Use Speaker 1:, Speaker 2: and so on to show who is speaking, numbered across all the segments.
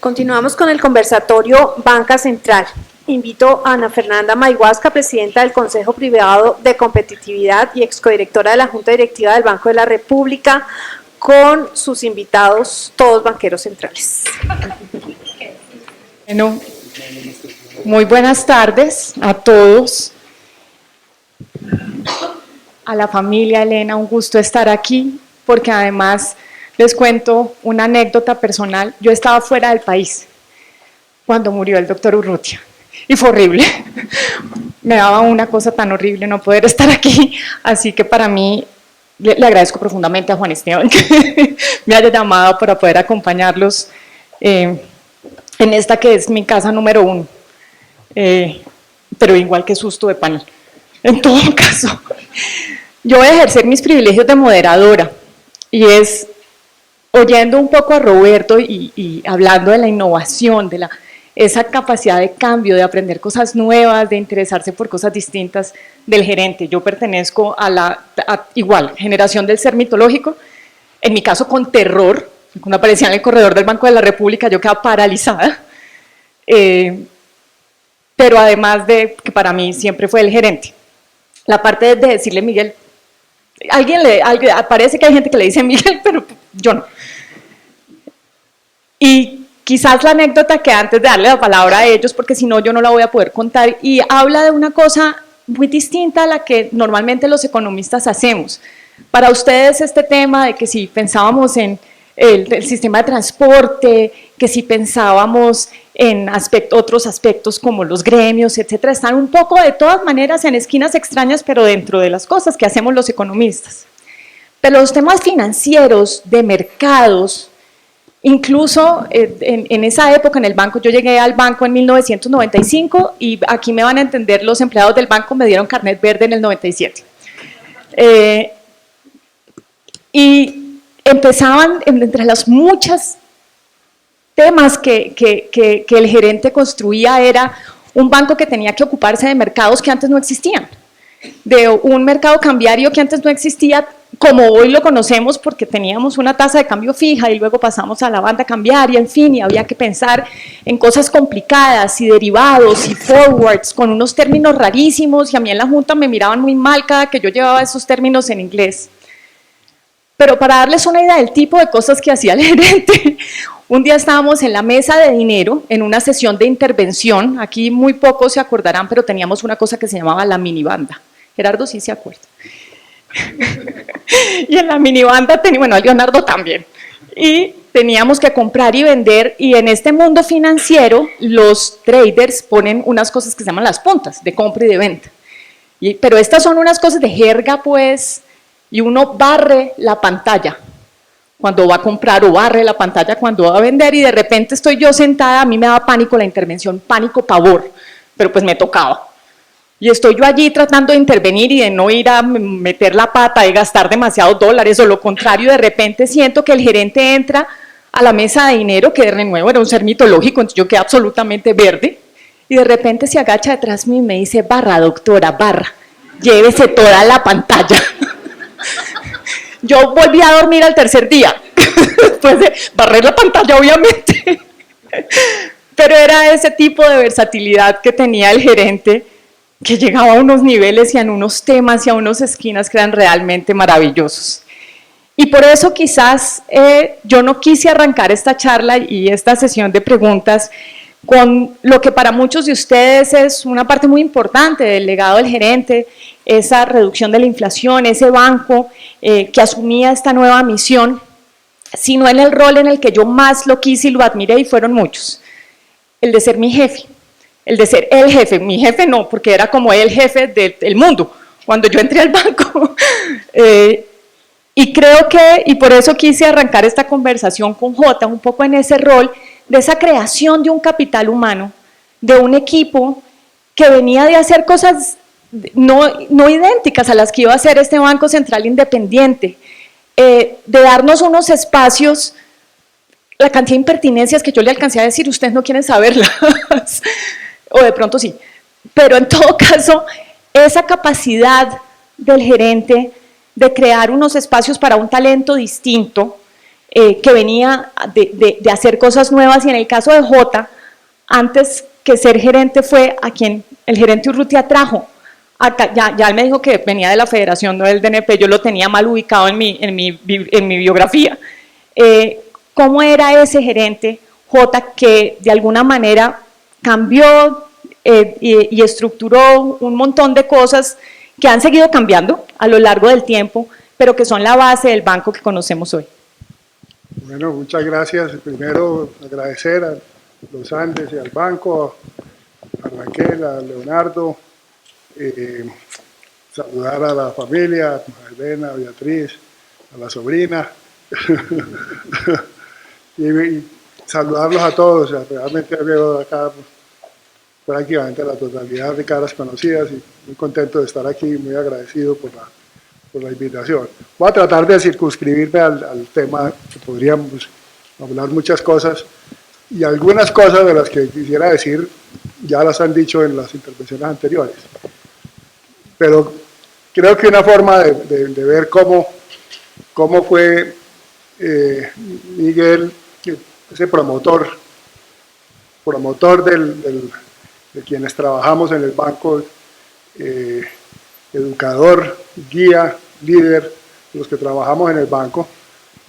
Speaker 1: Continuamos con el conversatorio Banca Central. Invito a Ana Fernanda Mayhuasca, presidenta del Consejo Privado de Competitividad y excodirectora de la Junta Directiva del Banco de la República, con sus invitados, todos banqueros centrales.
Speaker 2: Bueno, muy buenas tardes a todos. A la familia Elena, un gusto estar aquí, porque además les cuento una anécdota personal. Yo estaba fuera del país cuando murió el doctor Urrutia y fue horrible. Me daba una cosa tan horrible no poder estar aquí, así que para mí le agradezco profundamente a Juan Esteban que me haya llamado para poder acompañarlos en esta que es mi casa número 1, pero igual que susto de panel. En todo caso, yo voy a ejercer mis privilegios de moderadora y es oyendo un poco a Roberto y hablando de la innovación, de esa capacidad de cambio, de aprender cosas nuevas, de interesarse por cosas distintas del gerente. Yo pertenezco a igual, generación del ser mitológico, en mi caso con terror, cuando aparecía en el corredor del Banco de la República yo quedaba paralizada, pero además de que para mí siempre fue el gerente. La parte de decirle Miguel, parece que hay gente que le dice Miguel, pero yo no. Y quizás la anécdota que antes de darle la palabra a ellos, porque si no yo no la voy a poder contar, y habla de una cosa muy distinta a la que normalmente los economistas hacemos. Para ustedes este tema de que si pensábamos en el sistema de transporte, que si pensábamos en otros aspectos como los gremios, etcétera, están un poco de todas maneras en esquinas extrañas, pero dentro de las cosas que hacemos los economistas. Pero los temas financieros, de mercados, incluso en esa época en el banco, yo llegué al banco en 1995 y aquí me van a entender los empleados del banco, me dieron carnet verde en el 97. Y empezaban, entre las muchas temas que el gerente construía, era un banco que tenía que ocuparse de mercados que antes no existían, de un mercado cambiario que antes no existía, como hoy lo conocemos, porque teníamos una tasa de cambio fija y luego pasamos a la banda cambiaria, en fin, y había que pensar en cosas complicadas y derivados y forwards con unos términos rarísimos, y a mí en la junta me miraban muy mal cada que yo llevaba esos términos en inglés. Pero para darles una idea del tipo de cosas que hacía el gerente, un día estábamos en la mesa de dinero, en una sesión de intervención, aquí muy pocos se acordarán, pero teníamos una cosa que se llamaba la minibanda. Gerardo sí se acuerda. Y en la minibanda, bueno, Leonardo también. Y teníamos que comprar y vender, y en este mundo financiero los traders ponen unas cosas que se llaman las puntas, de compra y de venta. Pero estas son unas cosas de jerga, pues, y uno barre la pantalla cuando va a comprar o barre la pantalla cuando va a vender, y de repente estoy yo sentada, a mí me daba pánico la intervención, pánico, pavor, pero pues me tocaba. Y estoy yo allí tratando de intervenir y de no ir a meter la pata y gastar demasiados dólares, o lo contrario, de repente siento que el gerente entra a la mesa de dinero, que de nuevo era un ser mitológico, entonces yo quedé absolutamente verde, y de repente se agacha detrás mío y me dice, barra doctora, barra, llévese toda la pantalla. Yo volví a dormir al tercer día, después de barrer la pantalla obviamente, pero era ese tipo de versatilidad que tenía el gerente, que llegaba a unos niveles y a unos temas y a unas esquinas que eran realmente maravillosos. Y por eso quizás yo no quise arrancar esta charla y esta sesión de preguntas con lo que para muchos de ustedes es una parte muy importante del legado del gerente, esa reducción de la inflación, ese banco que asumía esta nueva misión, sino en el rol en el que yo más lo quise y lo admiré, y fueron muchos, el de ser mi jefe, el de ser el jefe, mi jefe no, porque era como el jefe del mundo, cuando yo entré al banco, y creo que, y por eso quise arrancar esta conversación con Jota, un poco en ese rol, de esa creación de un capital humano, de un equipo que venía de hacer cosas no idénticas a las que iba a hacer este Banco Central independiente, de darnos unos espacios, la cantidad de impertinencias que yo le alcancé a decir, ustedes no quieren saberlas, o de pronto sí, pero en todo caso, esa capacidad del gerente de crear unos espacios para un talento distinto, que venía de hacer cosas nuevas, y en el caso de Jota, antes que ser gerente fue a quien el gerente Urrutia trajo. Acá, ya él me dijo que venía de la federación, no del DNP, yo lo tenía mal ubicado en mi biografía. ¿Cómo era ese gerente, Jota, que de alguna manera cambió y estructuró un montón de cosas que han seguido cambiando a lo largo del tiempo, pero que son la base del banco que conocemos hoy?
Speaker 3: Bueno, muchas gracias. Primero, agradecer a los Andes y al banco, a Raquel, a Leonardo, saludar a la familia, a Elena, a Beatriz, a la sobrina, y saludarlos a todos. Realmente veo acá prácticamente la totalidad de caras conocidas y muy contento de estar aquí, muy agradecido por la invitación. Voy a tratar de circunscribirme al tema, que podríamos hablar muchas cosas, y algunas cosas de las que quisiera decir ya las han dicho en las intervenciones anteriores. Pero creo que una forma de ver cómo fue Miguel, ese promotor de quienes trabajamos en el banco, educador, guía, líder, los que trabajamos en el banco,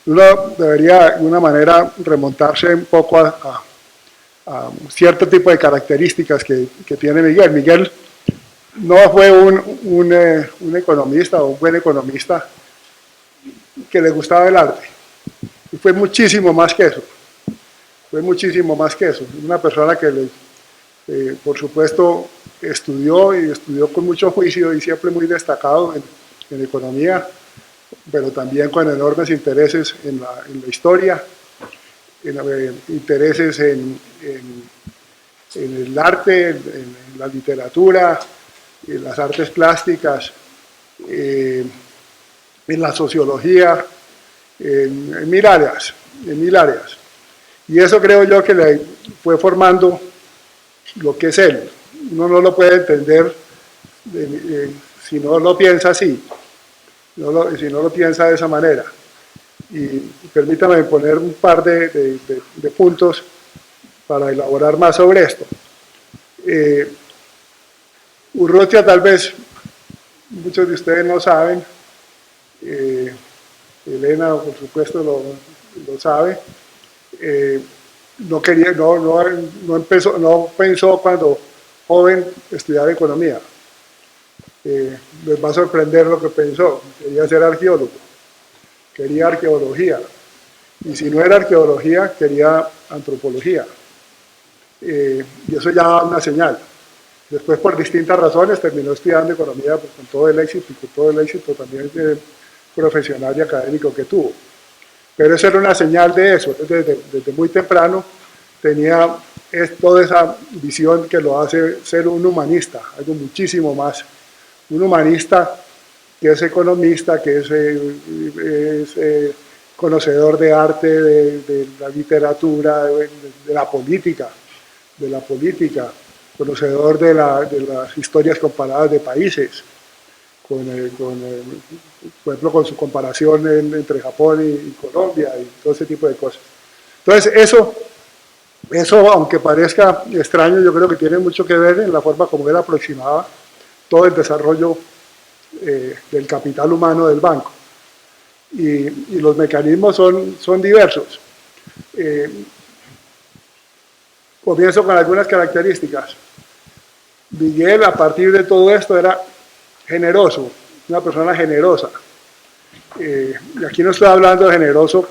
Speaker 3: uno debería de alguna manera remontarse un poco a cierto tipo de características que tiene Miguel. Miguel no fue un economista o un buen economista que le gustaba el arte, y fue muchísimo más que eso. Fue muchísimo más que eso. Una persona que, por supuesto, estudió con mucho juicio y siempre muy destacado en economía, pero también con enormes intereses en la historia, intereses en el arte, en la literatura, en las artes plásticas, en la sociología, en mil áreas. Y eso creo yo que le fue formando lo que es él. Uno no lo puede entender si no lo piensa así, si no lo piensa de esa manera. Y permítame poner un par de puntos para elaborar más sobre esto. Urrutia, tal vez muchos de ustedes no saben, Elena por supuesto lo sabe, no pensó cuando joven estudiar economía. Les va a sorprender lo que pensó. Quería ser arqueólogo, quería arqueología, y si no era arqueología, quería antropología, y eso ya da una señal. Después, por distintas razones, terminó estudiando economía, pues, con todo el éxito, y con todo el éxito también profesional y académico que tuvo. Pero eso era una señal de eso. Desde muy temprano tenía toda esa visión que lo hace ser un humanista, algo muchísimo más. Un humanista que es economista, que es conocedor de arte, de la literatura, de la política, conocedor de las historias comparadas de países, por ejemplo, con su comparación entre Japón y Colombia y todo ese tipo de cosas. Entonces, eso, aunque parezca extraño, yo creo que tiene mucho que ver en la forma como él aproximaba todo el desarrollo del capital humano del banco. Y los mecanismos son diversos. Comienzo con algunas características. Miguel, a partir de todo esto, era generoso, una persona generosa. Y aquí no estoy hablando de generoso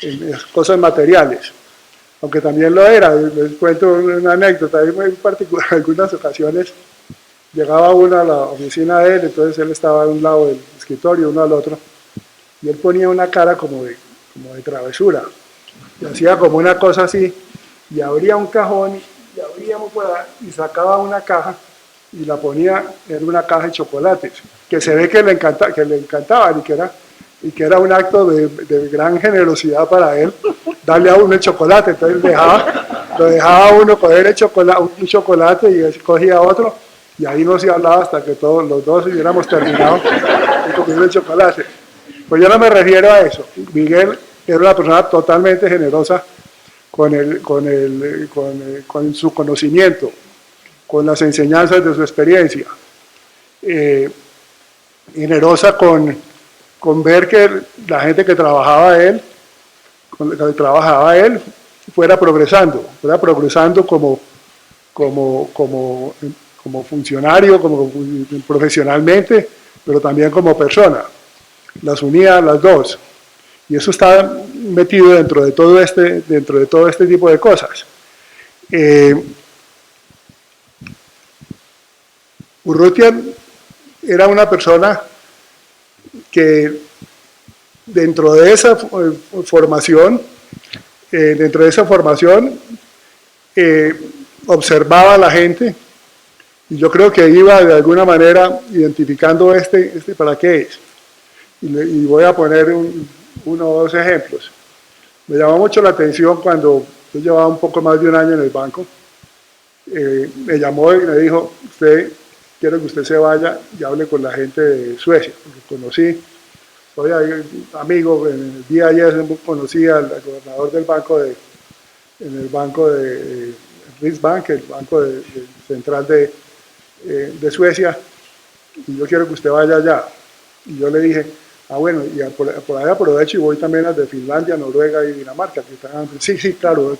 Speaker 3: en cosas materiales, aunque también lo era. Les cuento una anécdota. En particular, en algunas ocasiones llegaba uno a la oficina de él, entonces él estaba a un lado del escritorio, uno al otro, y él ponía una cara como de travesura, y hacía como una cosa así, y abría un cajón, y sacaba una caja, y la ponía en una caja de chocolates, que se ve que le encantaban, y que era un acto de gran generosidad para él, darle a uno el chocolate. Entonces lo dejaba a uno coger un chocolate, y él cogía otro, y ahí no se hablaba hasta que todos los dos hubiéramos terminado de comer el chocolate. Pues yo no me refiero a eso. Miguel era una persona totalmente generosa con su conocimiento, con las enseñanzas de su experiencia, generosa con ver que la gente que trabajaba él, fuera progresando como funcionario, como profesionalmente, pero también como persona. Las unía las dos. Y eso está metido dentro de todo este tipo de cosas. Urrutia era una persona que dentro de esa formación, observaba a la gente, y yo creo que iba de alguna manera identificando para qué es. Y voy a poner uno o dos ejemplos. Me llamó mucho la atención cuando yo llevaba un poco más de un año en el banco. Me llamó y me dijo, quiero que usted se vaya y hable con la gente de Suecia, porque conocí, soy amigo, en el día de ayer conocí al gobernador del banco en el banco de Riksbank, el banco central de Suecia, y yo quiero que usted vaya allá. Y yo le dije, bueno, y por ahí aprovecho y voy también a de Finlandia, Noruega y Dinamarca, que están, sí, claro,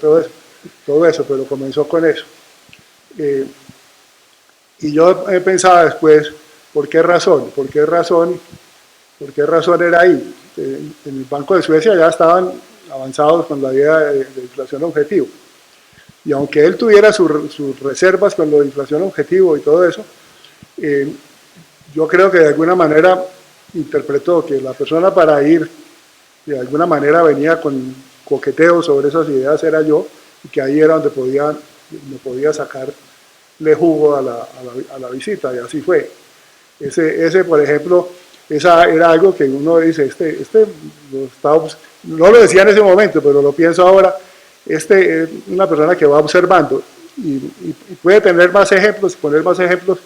Speaker 3: todo eso, pero comenzó con eso. Y yo pensaba después, ¿por qué razón era ahí? En el Banco de Suecia ya estaban avanzados con la idea de inflación objetivo. Y aunque él tuviera sus reservas con lo de inflación objetivo y todo eso, yo creo que de alguna manera interpretó que la persona para ir, de alguna manera venía con coqueteo sobre esas ideas, era yo, y que ahí era donde me podía sacarle jugo a la visita, y así fue. Ese, por ejemplo, esa era algo que uno dice, no lo decía en ese momento, pero lo pienso ahora, es una persona que va observando, y puede tener más ejemplos, poner más ejemplos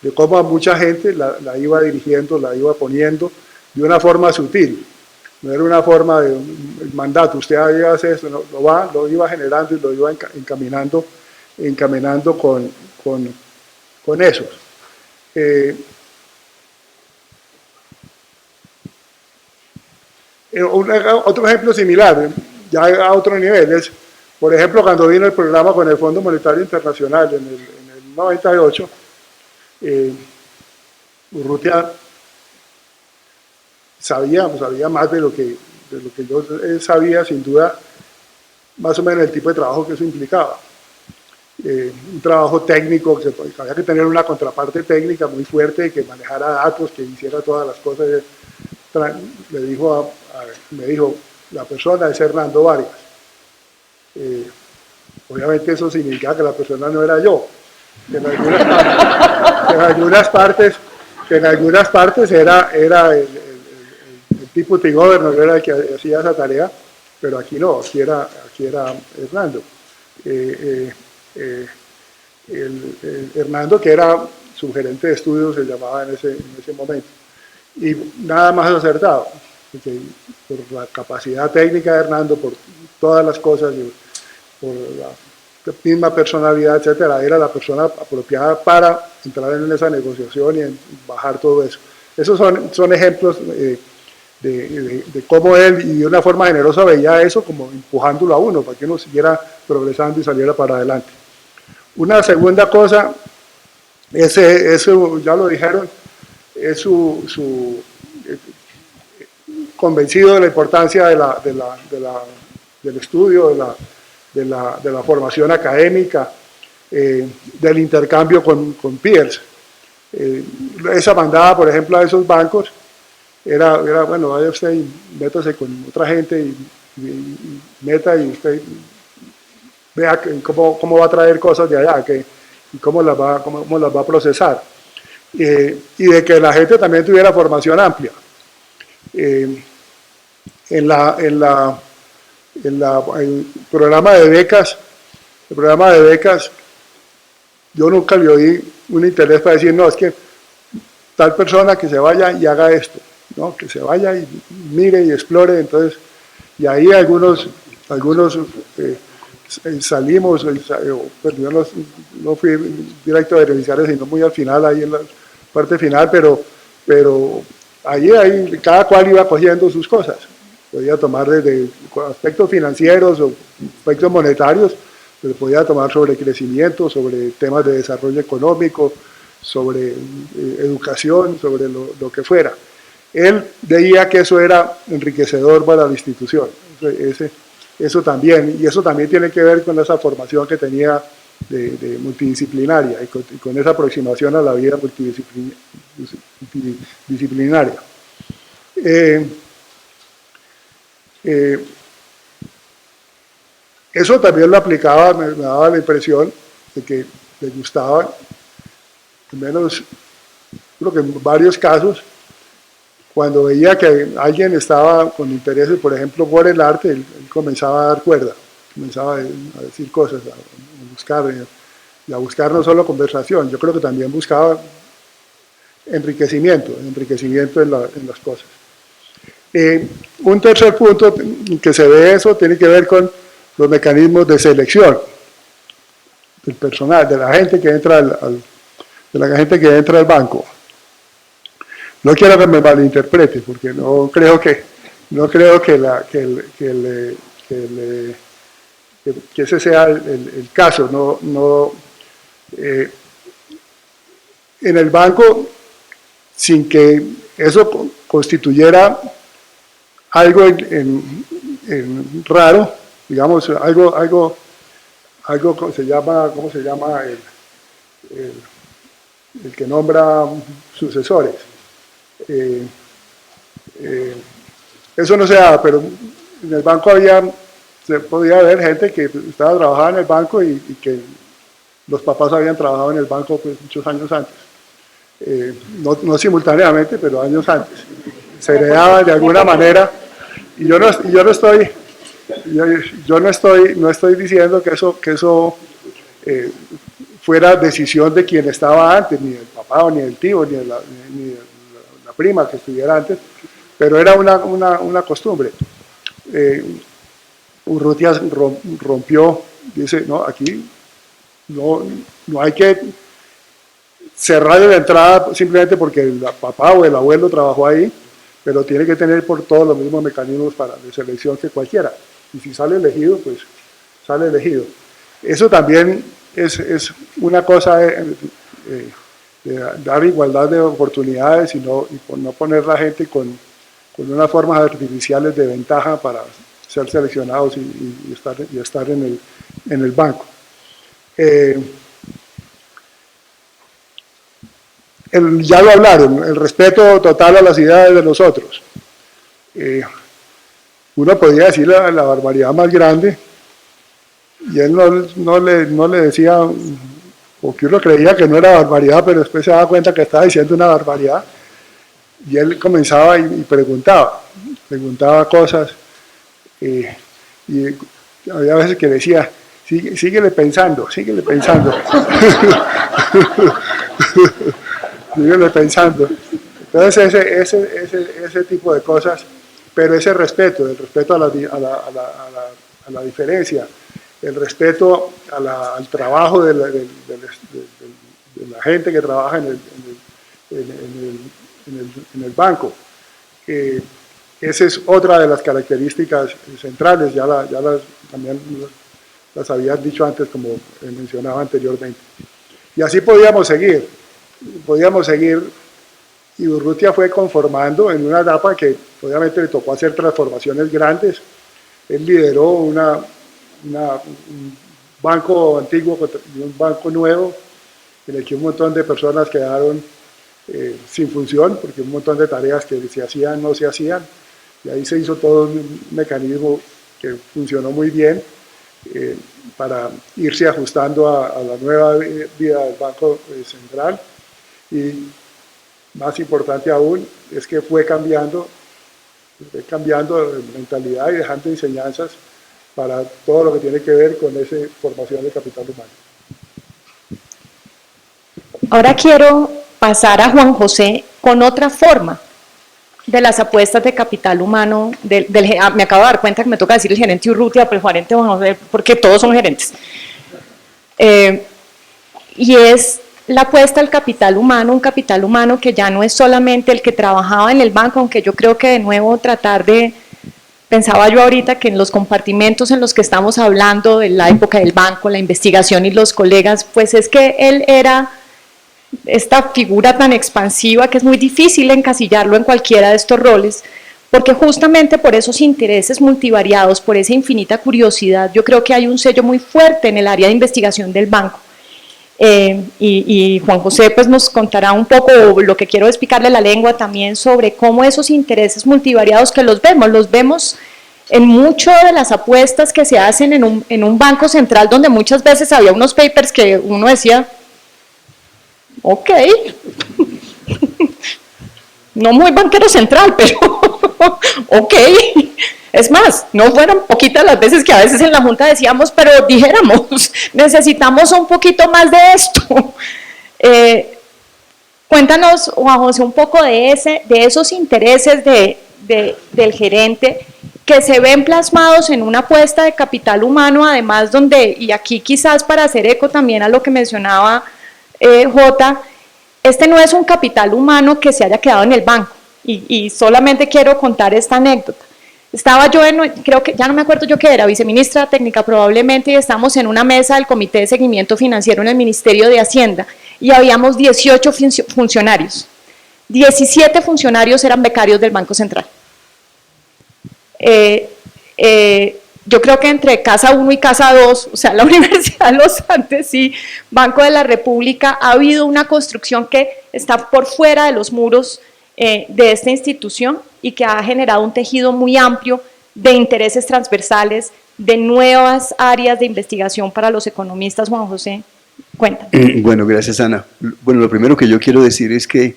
Speaker 3: de cómo a mucha gente la iba dirigiendo, la iba poniendo de una forma sutil. No era una forma de un mandato, usted hace esto, no, lo iba generando y lo iba encaminando con esos. Otro ejemplo similar, ya a otro nivel, es, por ejemplo, cuando vino el programa con el Fondo Monetario Internacional en el 98, Urrutia sabía más de lo que yo sabía, sin duda, más o menos el tipo de trabajo que eso implicaba. Un trabajo técnico, que había que tener una contraparte técnica muy fuerte, que manejara datos, que hiciera todas las cosas. Me dijo, la persona es Hernando Vargas. Obviamente eso significaba que la persona no era yo. Que en algunas partes era el tipo de gobernador, era el que hacía esa tarea, pero aquí no, aquí era Hernando. Hernando, que era su gerente de estudios, se llamaba en ese momento, y nada más acertado, porque por la capacidad técnica de Hernando, por todas las cosas, por la misma personalidad, etcétera, era la persona apropiada para entrar en esa negociación y en bajar todo eso. Esos son ejemplos de cómo él, y de una forma generosa, veía eso como empujándolo a uno para que uno siguiera progresando y saliera para adelante. Una segunda cosa, eso ya lo dijeron, es su convencido de la importancia del estudio, de la formación académica, del intercambio con peers. Esa mandada, por ejemplo, a esos bancos, era bueno, vaya usted y métase con otra gente y meta y usted vea cómo va a traer cosas de allá, y cómo las va a procesar. Y de que la gente también tuviera formación amplia. En el programa de becas, yo nunca le oí un interés para decir, no, es que tal persona que se vaya y haga esto, ¿no? Que se vaya y mire y explore. Entonces, Y ahí algunos salimos, pues yo no fui directo a beneficiarios, sino muy al final, ahí en la parte final, pero ahí cada cual iba cogiendo sus cosas. Podía tomar desde aspectos financieros o aspectos monetarios, pero podía tomar sobre crecimiento, sobre temas de desarrollo económico, sobre educación, sobre lo que fuera. Él veía que eso era enriquecedor para la institución, eso también, y eso también tiene que ver con esa formación que tenía de multidisciplinaria y con esa aproximación a la vida multidisciplinaria. Eso también lo aplicaba, me daba la impresión de que le gustaba, al menos creo que en varios casos, cuando veía que alguien estaba con intereses, por ejemplo, por el arte, él comenzaba a dar cuerda, comenzaba a decir cosas, a buscar no solo conversación, yo creo que también buscaba enriquecimiento en las cosas. Un tercer punto en que se ve eso tiene que ver con los mecanismos de selección del personal, de la gente que entra al banco. No quiero que me malinterprete, porque no creo que ese sea el caso. En el banco, sin que eso constituyera algo raro, digamos, algo ¿cómo se llama el que nombra sucesores? Eso no se daba, pero en el banco se podía ver gente que estaba trabajando en el banco y que los papás habían trabajado en el banco pues, muchos años antes. No simultáneamente, pero años antes. Se heredaba de alguna manera, y yo no estoy diciendo que eso fuera decisión de quien estaba antes, ni del papá, o ni del tío, ni de la prima que estuviera antes, pero era una costumbre. Urrutia rompió, dice, no, aquí no hay que cerrar la entrada simplemente porque el papá o el abuelo trabajó ahí, pero tiene que tener por todos los mismos mecanismos de selección que cualquiera. Y si sale elegido, pues sale elegido. Eso también es una cosa de dar igualdad de oportunidades y no poner la gente con unas formas artificiales de ventaja para ser seleccionados y estar en el banco. Ya lo hablaron, el respeto total a las ideas de los otros. Uno podría decir la barbaridad más grande, y él no le decía, o que uno creía que no era barbaridad, pero después se daba cuenta que estaba diciendo una barbaridad, y él comenzaba y preguntaba cosas, y había veces que decía, síguele pensando, síguele pensando. Síguele pensando. Entonces ese tipo de cosas, pero ese respeto, el respeto a la diferencia, el respeto al trabajo de la gente que trabaja en el banco. Esa es otra de las características centrales, también las había dicho antes, como mencionaba anteriormente. Y así podíamos seguir, y Urrutia fue conformando en una etapa que obviamente le tocó hacer transformaciones grandes. Él lideró un banco antiguo y un banco nuevo, en el que un montón de personas quedaron sin función, porque un montón de tareas que se hacían no se hacían, y ahí se hizo todo un mecanismo que funcionó muy bien para irse ajustando a la nueva vida del Banco Central, y más importante aún es que fue cambiando de mentalidad y dejando enseñanzas para todo lo que tiene que ver con esa formación de capital humano.
Speaker 2: Ahora quiero pasar a Juan José con otra forma de las apuestas de capital humano, me acabo de dar cuenta que me toca decir el gerente Urrutia, pero el gerente Juan José, porque todos son gerentes. Y es la apuesta al capital humano, un capital humano que ya no es solamente el que trabajaba en el banco, aunque yo creo que de nuevo pensaba yo ahorita que en los compartimentos en los que estamos hablando de la época del banco, la investigación y los colegas, pues es que él era esta figura tan expansiva que es muy difícil encasillarlo en cualquiera de estos roles, porque justamente por esos intereses multivariados, por esa infinita curiosidad, yo creo que hay un sello muy fuerte en el área de investigación del banco. Y Juan José pues nos contará un poco lo que quiero explicarle la lengua también sobre cómo esos intereses multivariados que los vemos en muchas de las apuestas que se hacen en un banco central, donde muchas veces había unos papers que uno decía, ok, no muy banquero central, pero ok. Es más, no fueron poquitas las veces que a veces en la Junta decíamos, pero dijéramos, necesitamos un poquito más de esto. Cuéntanos, Juan José, un poco de esos intereses del gerente que se ven plasmados en una apuesta de capital humano, además donde, y aquí quizás para hacer eco también a lo que mencionaba Jota, este no es un capital humano que se haya quedado en el banco, y solamente quiero contar esta anécdota. Estaba yo creo que, ya no me acuerdo yo qué era, viceministra técnica probablemente, y estamos en una mesa del Comité de Seguimiento Financiero en el Ministerio de Hacienda, y habíamos 18 funcionarios. 17 funcionarios eran becarios del Banco Central. Yo creo que entre Casa 1 y Casa 2, o sea, la Universidad de los Andes y Banco de la República, ha habido una construcción que está por fuera de los muros de esta institución y que ha generado un tejido muy amplio de intereses transversales, de nuevas áreas de investigación para los economistas. Juan José, cuéntame.
Speaker 4: Bueno, gracias, Ana. Bueno, lo primero que yo quiero decir es que,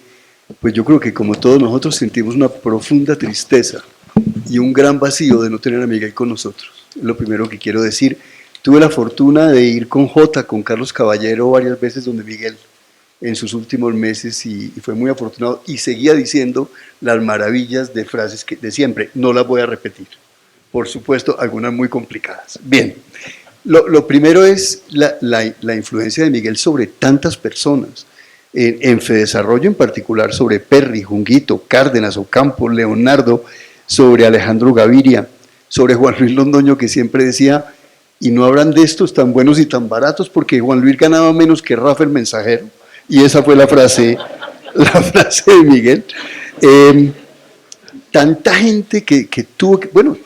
Speaker 4: pues yo creo que como todos nosotros sentimos una profunda tristeza y un gran vacío de no tener a Miguel con nosotros. Lo primero que quiero decir, tuve la fortuna de ir con con Carlos Caballero varias veces donde Miguel en sus últimos meses y fue muy afortunado y seguía diciendo las maravillas de frases de siempre, no las voy a repetir, por supuesto algunas muy complicadas. Bien, lo primero es la influencia de Miguel sobre tantas personas, en Fedesarrollo en particular, sobre Perry, Junguito, Cárdenas, Ocampo, Leonardo, sobre Alejandro Gaviria, sobre Juan Luis Londoño, que siempre decía, y no habrán de estos tan buenos y tan baratos, porque Juan Luis ganaba menos que Rafa el mensajero, y esa fue la frase de Miguel. Tanta gente que tuvo que, bueno,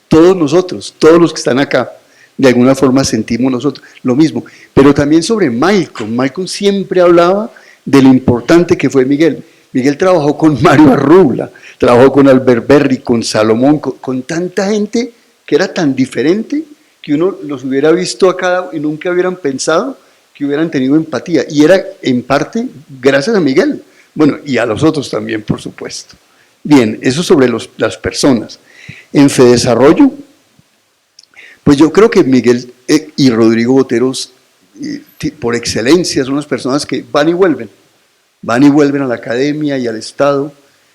Speaker 4: todos nosotros, todos los que están acá, de alguna forma sentimos nosotros lo mismo, pero también sobre Malcolm. Malcolm siempre hablaba de lo importante que fue Miguel. Miguel trabajó con Mario Arrubla, trabajó con Albert Berry, con Salomón, con tanta gente que era tan diferente que uno los hubiera visto acá y nunca hubieran pensado que hubieran tenido empatía. Y era en parte gracias a Miguel, bueno, y a los otros también, por supuesto. Bien, eso sobre las personas. En Fedesarrollo, pues yo creo que Miguel y Rodrigo Boteros, por excelencia, son las personas que van y vuelven a la academia y al Estado,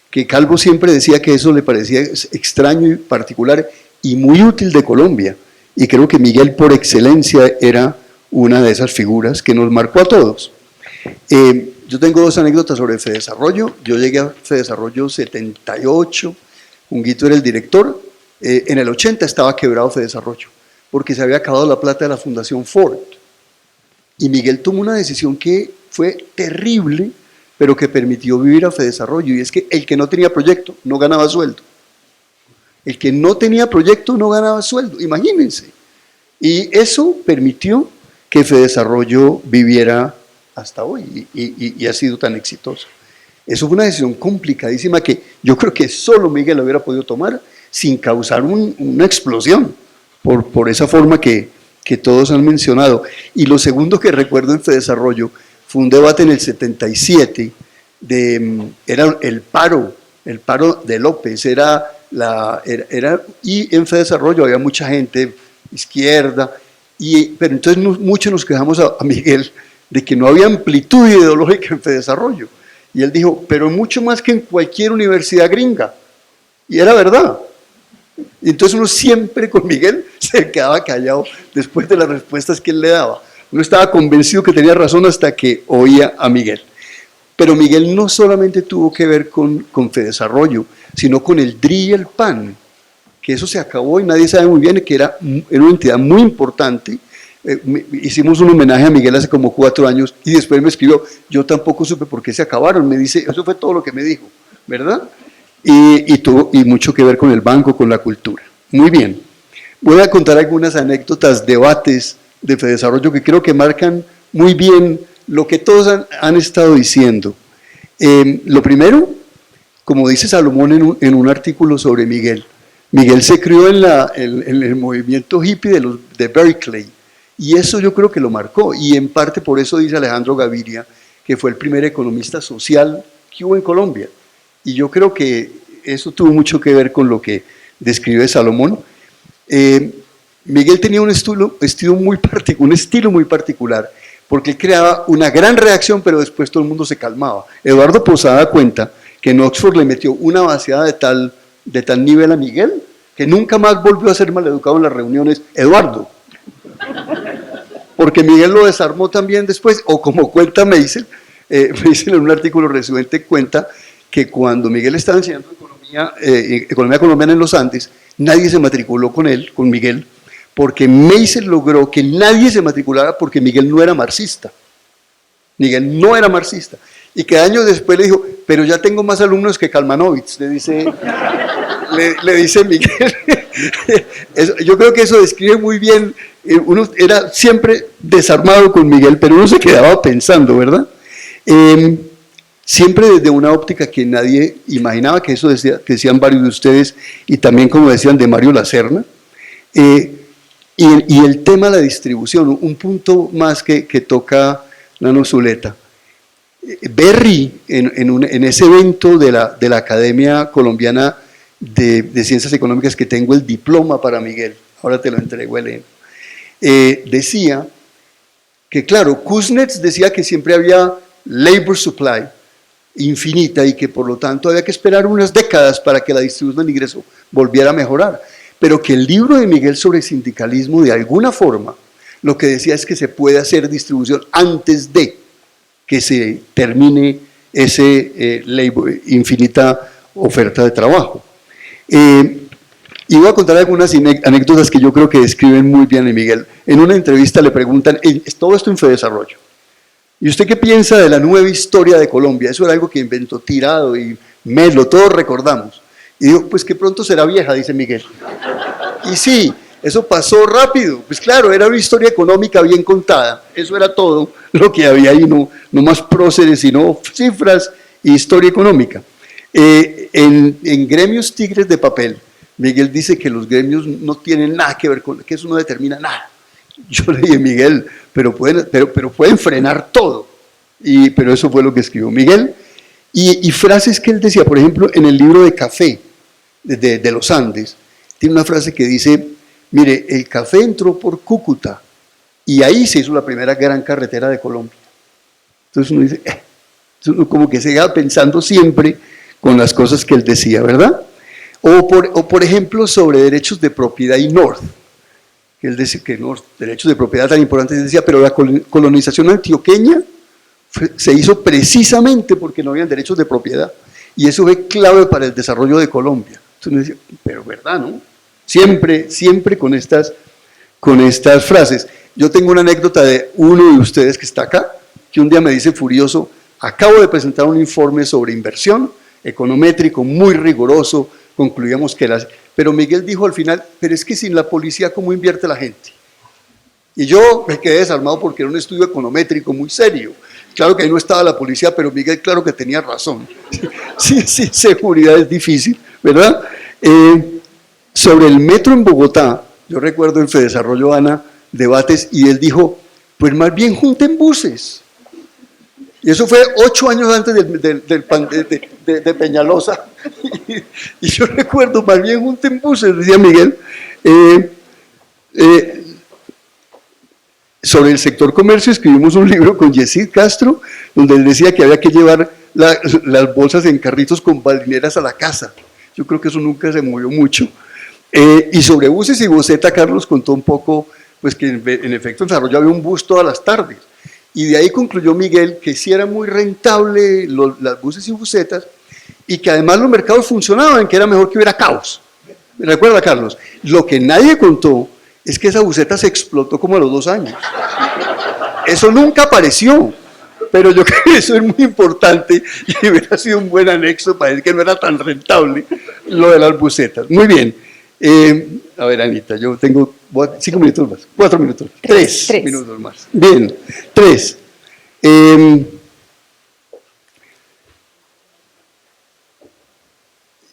Speaker 4: que Calvo siempre decía que eso le parecía extraño y particular y muy útil de Colombia, y creo que Miguel por excelencia era una de esas figuras que nos marcó a todos. Yo tengo dos anécdotas sobre Fedesarrollo. Yo llegué a Fedesarrollo 78, Junguito era el director, en el 80 estaba quebrado Fedesarrollo, porque se había acabado la plata de la Fundación Ford, y Miguel tomó una decisión que fue terrible, pero que permitió vivir a Fedesarrollo, y es que el que no tenía proyecto no ganaba sueldo. El que no tenía proyecto no ganaba sueldo, imagínense. Y eso permitió que Fedesarrollo viviera hasta hoy y ha sido tan exitoso. Eso fue una decisión complicadísima que yo creo que solo Miguel lo hubiera podido tomar sin causar una explosión, por esa forma que todos han mencionado. Y lo segundo que recuerdo en Fedesarrollo fue un debate en el 77, era el paro de López, y en Fedesarrollo había mucha gente, izquierda, pero entonces muchos nos quejamos a Miguel de que no había amplitud ideológica en Fedesarrollo. Y él dijo, pero mucho más que en cualquier universidad gringa, Y era verdad. Y entonces uno siempre con Miguel se quedaba callado después de las respuestas que él le daba. Uno estaba convencido que tenía razón hasta que oía a Miguel. Pero Miguel no solamente tuvo que ver con Fedesarrollo, sino con el DRI y el PAN, que eso se acabó y nadie sabe muy bien que era una entidad muy importante. Hicimos un homenaje a Miguel hace como 4 años y después me escribió, yo tampoco supe por qué se acabaron, me dice, eso fue todo lo que me dijo, ¿verdad? Y tuvo mucho que ver con el banco, con la cultura. Muy bien, voy a contar algunas anécdotas, debates de Fedesarrollo que creo que marcan muy bien lo que todos han estado diciendo. Lo primero, como dice Salomón en un artículo sobre Miguel, Miguel se crió en el movimiento hippie de Berkeley, y eso yo creo que lo marcó, y en parte por eso dice Alejandro Gaviria, que fue el primer economista social que hubo en Colombia, y yo creo que eso tuvo mucho que ver con lo que describe Salomón. Miguel tenía un estilo muy particular, porque él creaba una gran reacción, pero después todo el mundo se calmaba. Eduardo Posada cuenta que en Oxford le metió una vaciada de tal nivel a Miguel, que nunca más volvió a ser maleducado en las reuniones, Eduardo. Porque Miguel lo desarmó también después, o como cuenta Meisel en un artículo reciente, cuenta que cuando Miguel estaba enseñando economía colombiana en los Andes, nadie se matriculó con Miguel, porque Meisel logró que nadie se matriculara porque Miguel no era marxista. Miguel no era marxista. Y que años después le dijo, pero ya tengo más alumnos que Kalmanovitz, le dice Miguel. Yo creo que eso describe muy bien, uno era siempre desarmado con Miguel, pero uno se quedaba pensando, ¿verdad? Siempre desde una óptica que nadie imaginaba, que eso decían varios de ustedes, y también como decían de Mario Lacerna, y el tema de la distribución, un punto más que toca Nano Zuleta. Berry, en ese evento de la Academia Colombiana de Ciencias Económicas, que tengo el diploma para Miguel, ahora te lo entrego, Elena, decía que, claro, Kuznets decía que siempre había labor supply infinita y que por lo tanto había que esperar unas décadas para que la distribución del ingreso volviera a mejorar, pero que el libro de Miguel sobre sindicalismo, de alguna forma, lo que decía es que se puede hacer distribución antes de que se termine ese infinita oferta de trabajo. Y voy a contar algunas anécdotas que yo creo que describen muy bien a Miguel. En una entrevista le preguntan, todo esto en Fedesarrollo, ¿y usted qué piensa de la nueva historia de Colombia? Eso era algo que inventó Tirado y Melo, todos recordamos. Y digo, pues que pronto será vieja, dice Miguel. Y sí, eso pasó rápido, pues claro, era una historia económica bien contada, eso era todo lo que había ahí, no más próceres, sino cifras y historia económica. En gremios Tigres de Papel, Miguel dice que los gremios no tienen nada que ver con, que eso no determina nada. Yo le dije, Miguel, pero pueden frenar todo, pero eso fue lo que escribió Miguel. Y frases que él decía, por ejemplo, en el libro de Café, de los Andes, tiene una frase que dice, mire, el café entró por Cúcuta y ahí se hizo la primera gran carretera de Colombia. Entonces uno dice, uno como que se queda pensando siempre con las cosas que él decía, ¿verdad? O por ejemplo sobre derechos de propiedad y North, que él decía que North, derechos de propiedad tan importantes, decía, pero la colonización antioqueña se hizo precisamente porque no habían derechos de propiedad y eso fue clave para el desarrollo de Colombia. Entonces uno decía, pero ¿verdad, no? Siempre con estas frases. Yo tengo una anécdota de uno de ustedes que está acá, que un día me dice furioso, acabo de presentar un informe sobre inversión, econométrico, muy riguroso, concluíamos que pero Miguel dijo al final, pero es que sin la policía, ¿cómo invierte la gente? Y yo me quedé desarmado porque era un estudio econométrico muy serio. Claro que ahí no estaba la policía, pero Miguel claro que tenía razón. Sí, seguridad es difícil, ¿verdad? Sobre el metro en Bogotá, yo recuerdo en Fedesarrollo, Ana, debates, y él dijo, pues más bien junten buses. Y eso fue 8 años antes de Peñalosa. Y yo recuerdo, más bien junten buses, decía Miguel. Sobre el sector comercio escribimos un libro con Yesid Castro, donde él decía que había que llevar las bolsas en carritos con baldineras a la casa, yo creo que eso nunca se movió mucho. Y sobre buses y buseta, Carlos contó un poco, pues que en efecto en desarrollo había un bus todas las tardes. Y de ahí concluyó Miguel que sí era muy rentable las buses y busetas, y que además los mercados funcionaban, que era mejor que hubiera caos. ¿Me recuerda, Carlos? Lo que nadie contó es que esa buseta se explotó como a los 2 años. Eso nunca apareció, pero yo creo que eso es muy importante y hubiera sido un buen anexo para decir que no era tan rentable lo de las busetas. Muy bien. A ver, Anita, yo tengo 5 minutos más, 4 minutos, 3 minutos más. Bien, 3.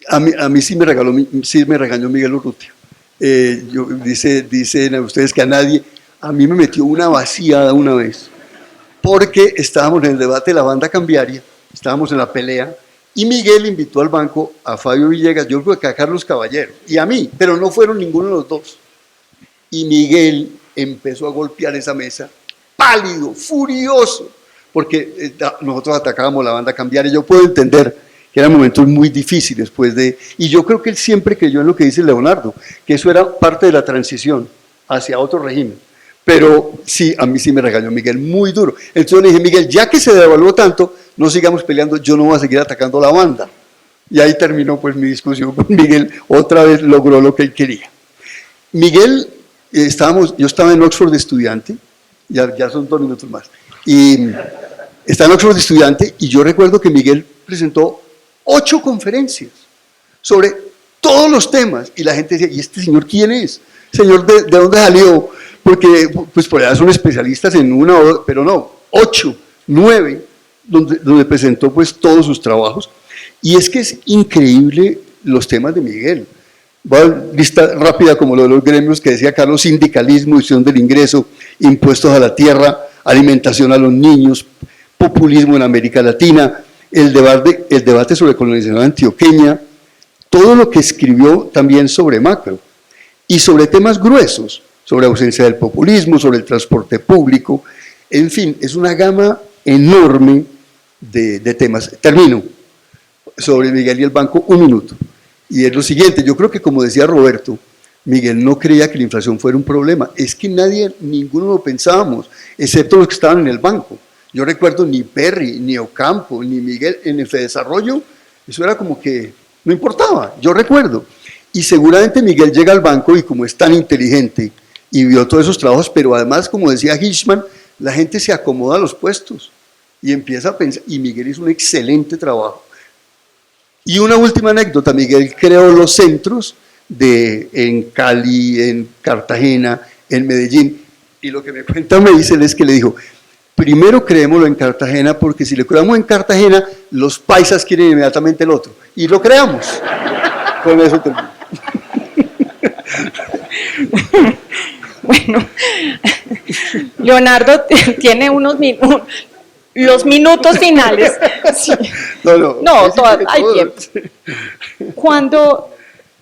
Speaker 4: A mí sí me regañó Miguel Urrutia. Dicen a ustedes que a mí me metió una vaciada una vez, porque estábamos en el debate de la banda cambiaria, estábamos en la pelea, y Miguel invitó al banco a Fabio Villegas, yo creo que a Carlos Caballero, y a mí, pero no fueron ninguno de los dos. Y Miguel empezó a golpear esa mesa, pálido, furioso, porque nosotros atacábamos la banda cambiaria. Yo puedo entender que eran momentos muy difíciles, y yo creo que él siempre creyó en lo que dice Leonardo, que eso era parte de la transición hacia otro régimen. Pero sí, a mí sí me regañó Miguel muy duro. Entonces yo le dije, Miguel, ya que se devaluó tanto, no sigamos peleando, yo no voy a seguir atacando la banda. Y ahí terminó pues mi discusión con Miguel, otra vez logró lo que él quería. Miguel, yo estaba en Oxford de estudiante, ya son 2 minutos más, y estaba en Oxford de estudiante, y yo recuerdo que Miguel presentó 8 conferencias sobre todos los temas, y la gente decía, ¿y este señor quién es? Señor, ¿de dónde salió? Porque pues por allá son especialistas en una o dos, pero no, 8, 9, donde presentó pues todos sus trabajos. Y es que es increíble los temas de Miguel. Voy a lista rápida como lo de los gremios que decía Carlos: sindicalismo, distribución del ingreso, impuestos a la tierra, alimentación a los niños, populismo en América Latina, el debate sobre colonización antioqueña, todo lo que escribió también sobre macro y sobre temas gruesos, sobre ausencia del populismo, sobre el transporte público, en fin, es una gama enorme de temas. Termino sobre Miguel y el banco, 1 minuto, y es lo siguiente: yo creo que, como decía Roberto, Miguel no creía que la inflación fuera un problema, es que ninguno lo pensábamos, excepto los que estaban en el banco. Yo recuerdo ni Perry, ni Ocampo, ni Miguel en el Fedesarrollo, eso era como que no importaba, yo recuerdo. Y seguramente Miguel llega al banco y, como es tan inteligente y vio todos esos trabajos, pero además, como decía Hirschman, la gente se acomoda a los puestos y empieza a pensar, y Miguel hizo un excelente trabajo. Y una última anécdota: Miguel creó los centros en Cali, en Cartagena, en Medellín, y lo que me cuenta Meisel es que le dijo: primero creémoslo en Cartagena, porque si lo creamos en Cartagena, los paisas quieren inmediatamente el otro, y lo creamos. Con eso termino.
Speaker 2: Bueno, Leonardo tiene los minutos finales. Sí. Hay tiempo. Cuando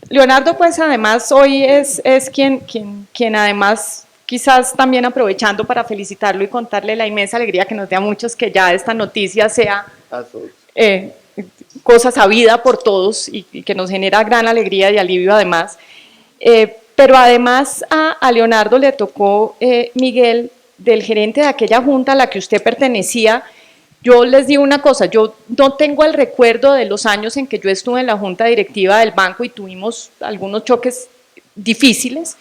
Speaker 2: Leonardo, pues además hoy es quien además, quizás también aprovechando para felicitarlo y contarle la inmensa alegría que nos da a muchos que ya esta noticia sea cosa sabida por todos y que nos genera gran alegría y alivio además. Pero además a Leonardo le tocó, Miguel, del gerente de aquella junta a la que usted pertenecía. Yo les digo una cosa: yo no tengo el recuerdo de los años en que yo estuve en la junta directiva del banco y tuvimos algunos choques difíciles,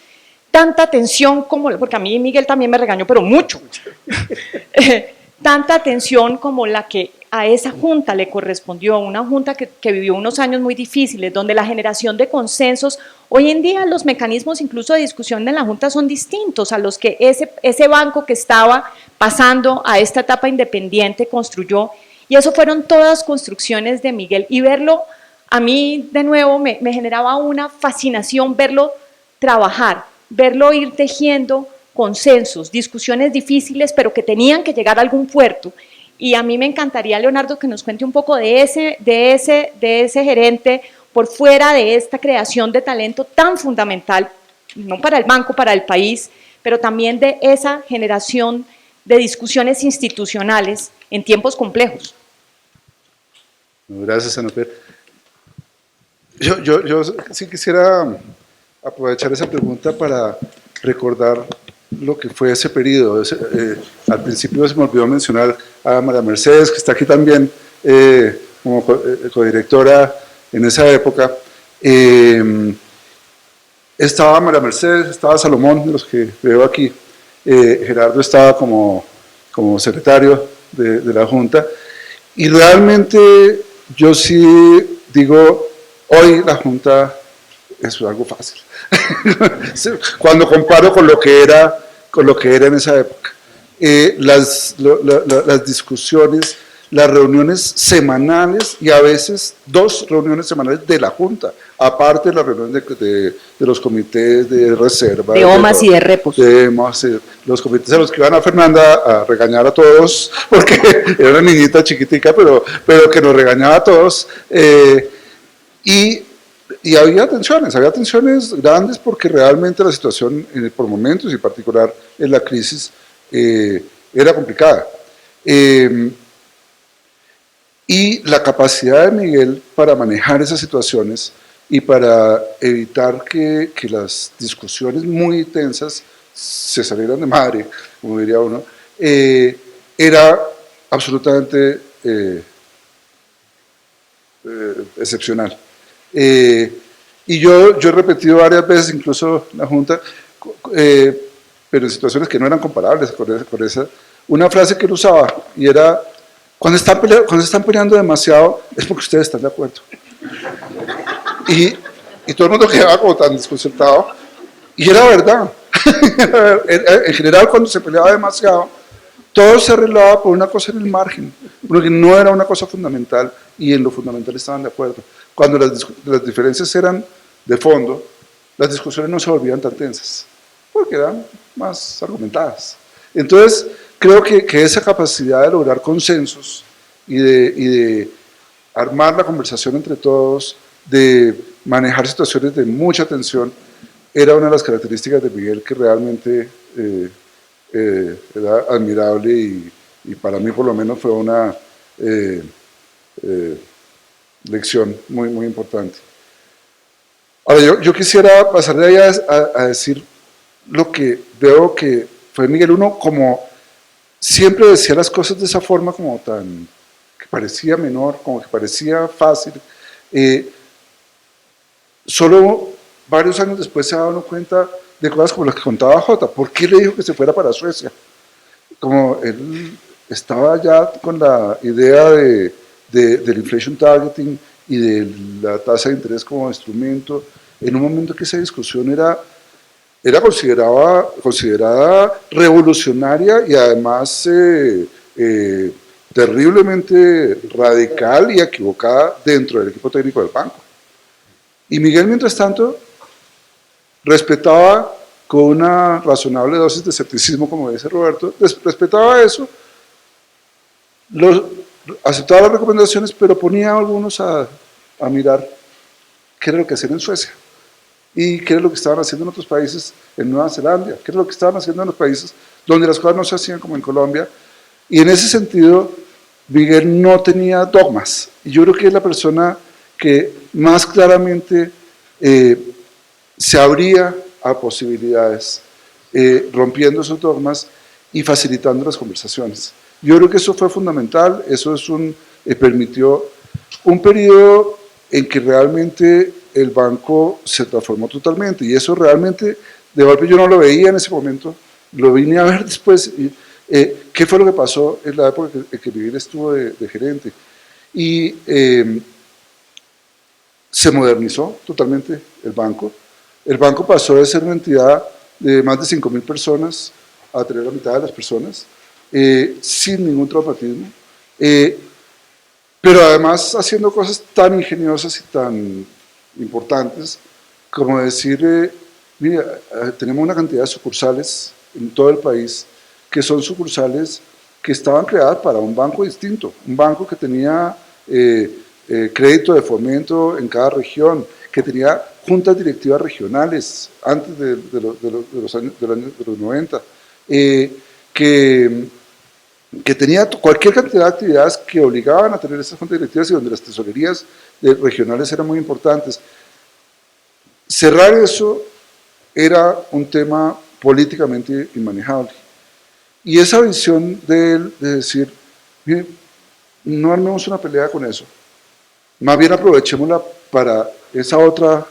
Speaker 2: tanta tensión como, porque a mí Miguel también me regañó, pero mucho, tanta tensión como la que a esa junta le correspondió, una junta que vivió unos años muy difíciles, donde la generación de consensos, hoy en día los mecanismos incluso de discusión en la junta son distintos a los que ese banco que estaba pasando a esta etapa independiente construyó, y eso fueron todas construcciones de Miguel, y verlo a mí de nuevo me generaba una fascinación verlo trabajar, verlo ir tejiendo consensos, discusiones difíciles, pero que tenían que llegar a algún puerto. Y a mí me encantaría, Leonardo, que nos cuente un poco de ese gerente por fuera de esta creación de talento tan fundamental, no para el banco, para el país, pero también de esa generación de discusiones institucionales en tiempos complejos.
Speaker 3: Gracias, Ana Fer. Yo sí quisiera aprovechar esa pregunta para recordar lo que fue ese periodo. Al principio se me olvidó mencionar a María Mercedes, que está aquí también como codirectora en esa época. Estaba María Mercedes, estaba Salomón, de los que veo aquí. Gerardo estaba como secretario de la Junta. Y realmente yo sí digo, hoy la Junta es algo fácil. Cuando comparo con lo que era en esa época. Las discusiones, las reuniones semanales y a veces 2 reuniones semanales de la Junta, aparte de las reuniones de los comités de reserva.
Speaker 2: De OMAS y de repos.
Speaker 3: Los comités a los que iban a Fernanda a regañar a todos, porque era una niñita chiquitica, pero que nos regañaba a todos. Y había tensiones grandes porque realmente la situación por momentos y en particular en la crisis era complicada. Y la capacidad de Miguel para manejar esas situaciones y para evitar que las discusiones muy tensas se salieran de madre, como diría uno, era absolutamente excepcional. Y yo he repetido varias veces, incluso en la Junta, pero en situaciones que no eran comparables con esa, una frase que él usaba, y era, cuando están peleando demasiado, es porque ustedes están de acuerdo. Y todo el mundo quedaba como tan desconcertado, y era verdad. En general, cuando se peleaba demasiado, todo se arreglaba por una cosa en el margen, porque no era una cosa fundamental, y en lo fundamental estaban de acuerdo. Cuando las diferencias eran de fondo, las discusiones no se volvían tan tensas, porque eran más argumentadas. Entonces, creo que esa capacidad de lograr consensos y de armar la conversación entre todos, de manejar situaciones de mucha tensión, era una de las características de Miguel que realmente era admirable y para mí por lo menos fue una lección muy, muy importante. Ahora, yo quisiera pasar de ahí a decir lo que veo que fue Miguel. Uno, como siempre decía las cosas de esa forma como tan, que parecía menor, como que parecía fácil. Solo varios años después se ha dado cuenta de cosas como las que contaba Jota. ¿Por qué le dijo que se fuera para Suecia? Como él estaba ya con la idea del inflation targeting y de la tasa de interés como instrumento, en un momento que esa discusión era considerada revolucionaria y además terriblemente radical y equivocada dentro del equipo técnico del banco. Y Miguel, mientras tanto, respetaba con una razonable dosis de escepticismo, como dice Roberto, respetaba eso, aceptaba las recomendaciones, pero ponía a algunos a mirar qué era lo que hacían en Suecia y qué era lo que estaban haciendo en otros países, en Nueva Zelanda, qué era lo que estaban haciendo en los países donde las cosas no se hacían como en Colombia. Y en ese sentido, Miguel no tenía dogmas. Y yo creo que es la persona que más claramente se abría a posibilidades, rompiendo esos dogmas y facilitando las conversaciones. Yo creo que eso fue fundamental, eso permitió un periodo en que realmente el banco se transformó totalmente, y eso realmente, de golpe yo no lo veía en ese momento, lo vine a ver después. ¿Qué fue lo que pasó en la época en que Miguel estuvo de gerente? Y se modernizó totalmente el banco. El banco pasó de ser una entidad de más de 5.000 personas a tener la mitad de las personas, sin ningún traumatismo, pero además haciendo cosas tan ingeniosas y tan importantes como decir, mira, tenemos una cantidad de sucursales en todo el país que son sucursales que estaban creadas para un banco distinto, un banco que tenía crédito de fomento en cada región, que tenía juntas directivas regionales antes de los 90, que
Speaker 5: que tenía cualquier cantidad de actividades que obligaban a tener estas juntas directivas y donde las tesorerías regionales eran muy importantes. Cerrar eso era un tema políticamente inmanejable. Y esa visión de él de decir, miren, no armemos una pelea con eso, más bien aprovechémosla para ese otro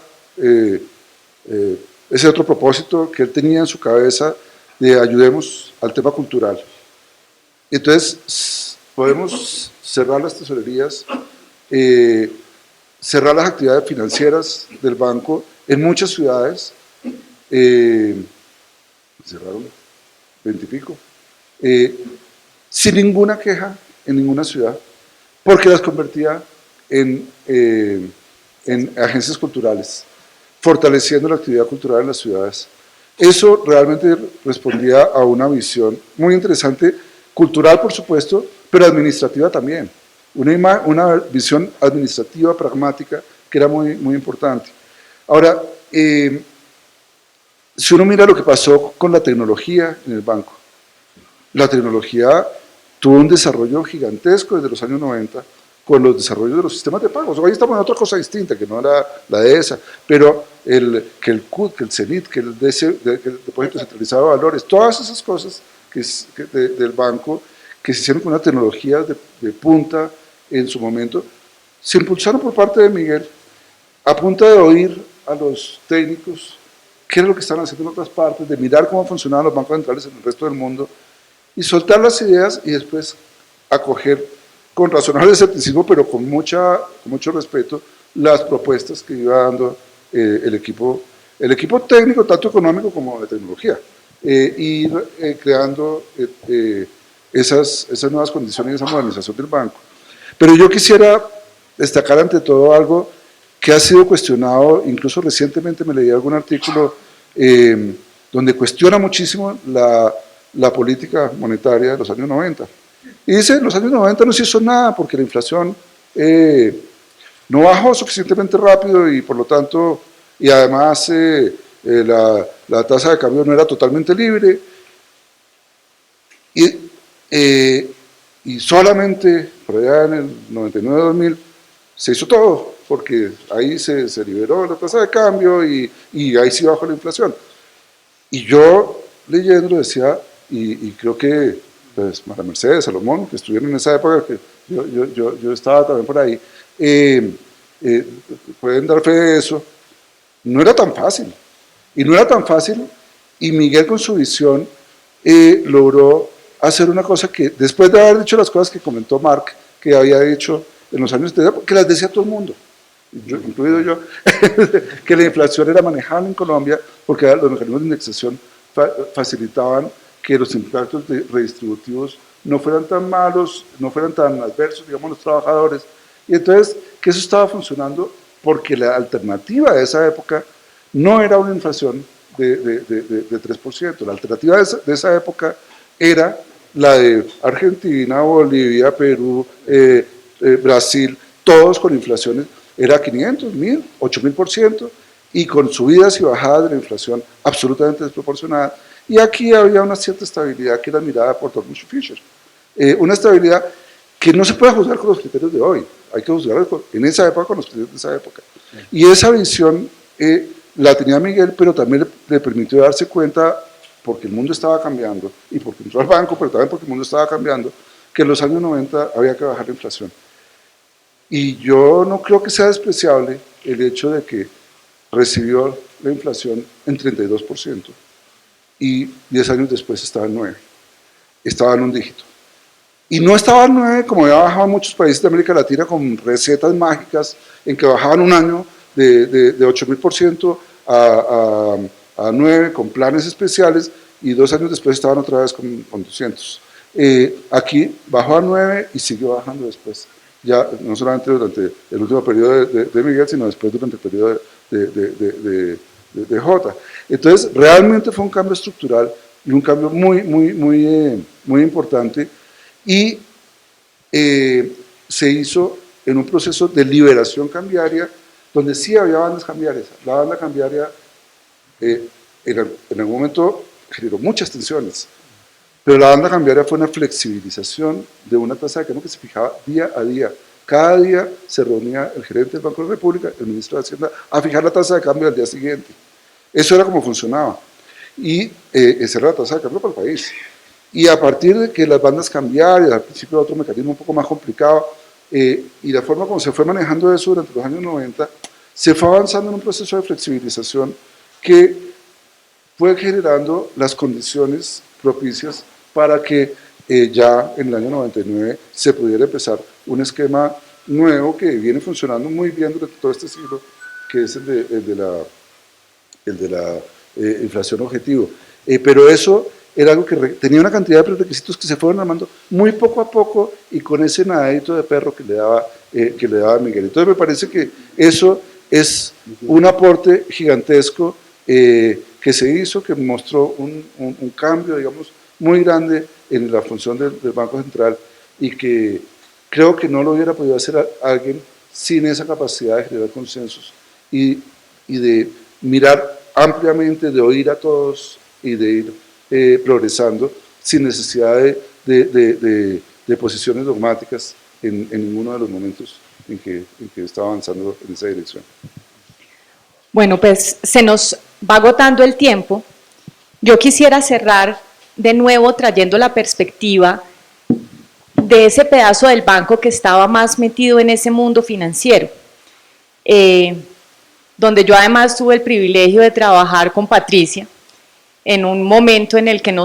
Speaker 5: propósito que él tenía en su cabeza de ayudemos al tema cultural. Entonces, podemos cerrar las tesorerías, cerrar las actividades financieras del banco en muchas ciudades, cerraron 20 y pico, sin ninguna queja en ninguna ciudad, porque las convertía en agencias culturales, fortaleciendo la actividad cultural en las ciudades. Eso realmente respondía a una visión muy interesante, cultural por supuesto, pero administrativa también. Una visión administrativa, pragmática, que era muy, muy importante. Ahora, si uno mira lo que pasó con la tecnología en el banco, la tecnología tuvo un desarrollo gigantesco desde los años 90 con los desarrollos de los sistemas de pagos. Hoy estamos en otra cosa distinta, que no era la de esa, pero que el CUD, que el CENIT, que el Depósito Centralizado de Valores, todas esas cosas del banco que se hicieron con una tecnología de punta en su momento, se impulsaron por parte de Miguel, a punta de oír a los técnicos qué era lo que estaban haciendo en otras partes, de mirar cómo funcionaban los bancos centrales en el resto del mundo, y soltar las ideas y después acoger con razonable escepticismo, pero con mucho respeto, las propuestas que iba dando el equipo técnico, tanto económico como de tecnología, y creando esas nuevas condiciones y esa modernización del banco. Pero yo quisiera destacar ante todo algo que ha sido cuestionado, incluso recientemente me leí algún artículo donde cuestiona muchísimo la política monetaria de los años 90. Y dice, en los años 90 no se hizo nada porque la inflación no bajó suficientemente rápido y por lo tanto, y además la tasa de cambio no era totalmente libre, y solamente por allá en el 99-2000 se hizo todo, porque ahí se liberó la tasa de cambio y ahí sí bajó la inflación. Y yo leyendo decía, y creo que pues, María Mercedes, Salomón, que estuvieron en esa época, que yo estaba también por ahí, pueden dar fe de eso, no era tan fácil. Y no era tan fácil, y Miguel con su visión logró hacer una cosa que, después de haber dicho las cosas que comentó Mark, que había dicho en los años 70, que las decía todo el mundo, incluido yo, que la inflación era manejable en Colombia porque los mecanismos de indexación facilitaban que los impactos redistributivos no fueran tan malos, no fueran tan adversos, digamos, los trabajadores, y entonces que eso estaba funcionando porque la alternativa de esa época no era una inflación de 3%, la alternativa de esa época era la de Argentina, Bolivia, Perú, Brasil, todos con inflaciones, era 500, 1000, 8000%, y con subidas y bajadas de la inflación absolutamente desproporcionadas. Y aquí había una cierta estabilidad que era mirada por Thomas Fisher. Una estabilidad que no se puede juzgar con los criterios de hoy, hay que juzgarla en esa época con los criterios de esa época. Y esa visión la tenía Miguel, pero también le permitió darse cuenta, porque el mundo estaba cambiando, y porque entró al banco, pero también porque el mundo estaba cambiando, que en los años 90 había que bajar la inflación. Y yo no creo que sea despreciable el hecho de que recibió la inflación en 32%, y 10 años después estaba en 9, estaba en un dígito. Y no estaba en 9 como había bajado en muchos países de América Latina con recetas mágicas en que bajaban un año de 8000% a 9 con planes especiales y 2 años después estaban otra vez con 200. Aquí bajó a 9 y siguió bajando después, ya no solamente durante el último periodo de Miguel, sino después durante el periodo de J. Entonces, realmente fue un cambio estructural y un cambio muy importante, y se hizo en un proceso de liberación cambiaria, donde sí había bandas cambiarias. La banda cambiaria en algún momento generó muchas tensiones, Pero la banda cambiaria fue una flexibilización de una tasa de cambio que se fijaba día a día. Cada día se reunía el gerente del Banco de la República, el ministro de Hacienda, a fijar la tasa de cambio al día siguiente. Eso era como funcionaba. Y esa era la tasa de cambio para el país. Y a partir de que las bandas cambiaron, al principio otro mecanismo un poco más complicado, y la forma como se fue manejando eso durante los años 90, se fue avanzando en un proceso de flexibilización que fue generando las condiciones propicias para que ya en el año 99 se pudiera empezar un esquema nuevo que viene funcionando muy bien durante todo este siglo, que es el de la inflación objetivo. Pero eso era algo que tenía una cantidad de prerequisitos que se fueron armando muy poco a poco y con ese nadadito de perro que le daba Miguel. Entonces me parece que eso es un aporte gigantesco que se hizo, que mostró un cambio, digamos, muy grande en la función del Banco Central y que creo que no lo hubiera podido hacer alguien sin esa capacidad de generar consensos y de mirar ampliamente, de oír a todos y de ir progresando sin necesidad de posiciones dogmáticas en ninguno de los momentos en que estaba avanzando en esa dirección.
Speaker 2: Bueno, pues se nos va agotando el tiempo. Yo quisiera cerrar de nuevo trayendo la perspectiva de ese pedazo del banco que estaba más metido en ese mundo financiero, donde yo además tuve el privilegio de trabajar con Patricia en un momento en el que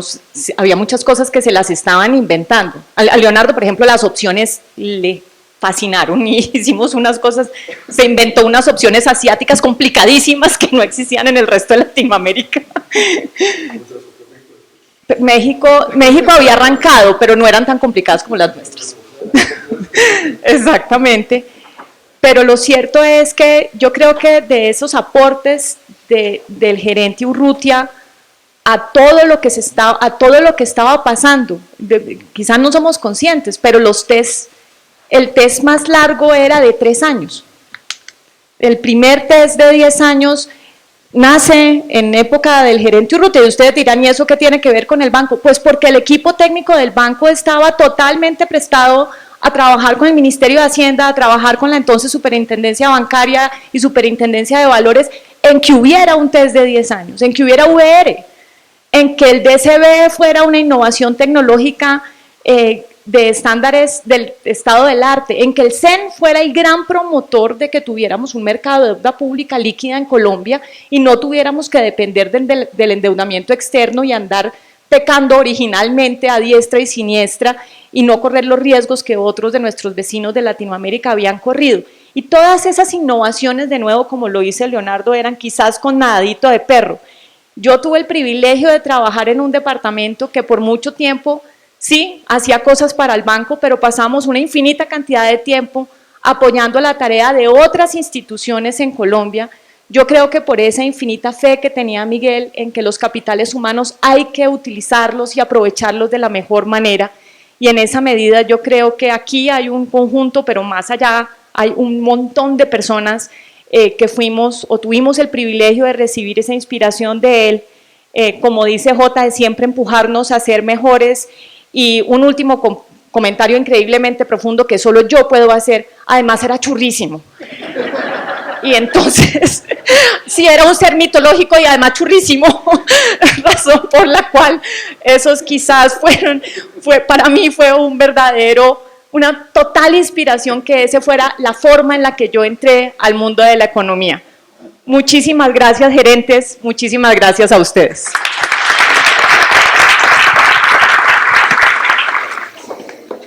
Speaker 2: había muchas cosas que se las estaban inventando. A Leonardo, por ejemplo, las opciones le fascinaron y hicimos unas cosas, se inventó unas opciones asiáticas complicadísimas que no existían en el resto de Latinoamérica. México había arrancado, pero no eran tan complicadas como las nuestras. Exactamente. Pero lo cierto es que yo creo que de esos aportes del gerente Urrutia a todo lo que estaba pasando, quizás no somos conscientes, pero el test más largo era de 3 años. El primer test de 10 años nace en época del gerente Urrutia, y ustedes dirán, ¿y eso qué tiene que ver con el banco? Pues porque el equipo técnico del banco estaba totalmente prestado a trabajar con el Ministerio de Hacienda, a trabajar con la entonces Superintendencia Bancaria y Superintendencia de Valores, en que hubiera un test de 10 años, en que hubiera VR, en que el DCB fuera una innovación tecnológica de estándares del estado del arte, en que el CEN fuera el gran promotor de que tuviéramos un mercado de deuda pública líquida en Colombia y no tuviéramos que depender del endeudamiento externo y andar pecando originalmente a diestra y siniestra y no correr los riesgos que otros de nuestros vecinos de Latinoamérica habían corrido. Y todas esas innovaciones, de nuevo, como lo dice Leonardo, eran quizás con nadadito de perro. Yo tuve el privilegio de trabajar en un departamento que por mucho tiempo sí, hacía cosas para el banco, pero pasamos una infinita cantidad de tiempo apoyando la tarea de otras instituciones en Colombia. Yo creo que por esa infinita fe que tenía Miguel en que los capitales humanos hay que utilizarlos y aprovecharlos de la mejor manera, y en esa medida yo creo que aquí hay un conjunto, pero más allá hay un montón de personas que fuimos o tuvimos el privilegio de recibir esa inspiración de él, como dice Jota, de siempre empujarnos a ser mejores. Y un último comentario increíblemente profundo que solo yo puedo hacer, además era churrísimo. Y entonces, sí, era un ser mitológico y además churrísimo, razón por la cual esos quizás para mí fue una total inspiración que esa fuera la forma en la que yo entré al mundo de la economía. Muchísimas gracias, gerentes, muchísimas gracias a ustedes.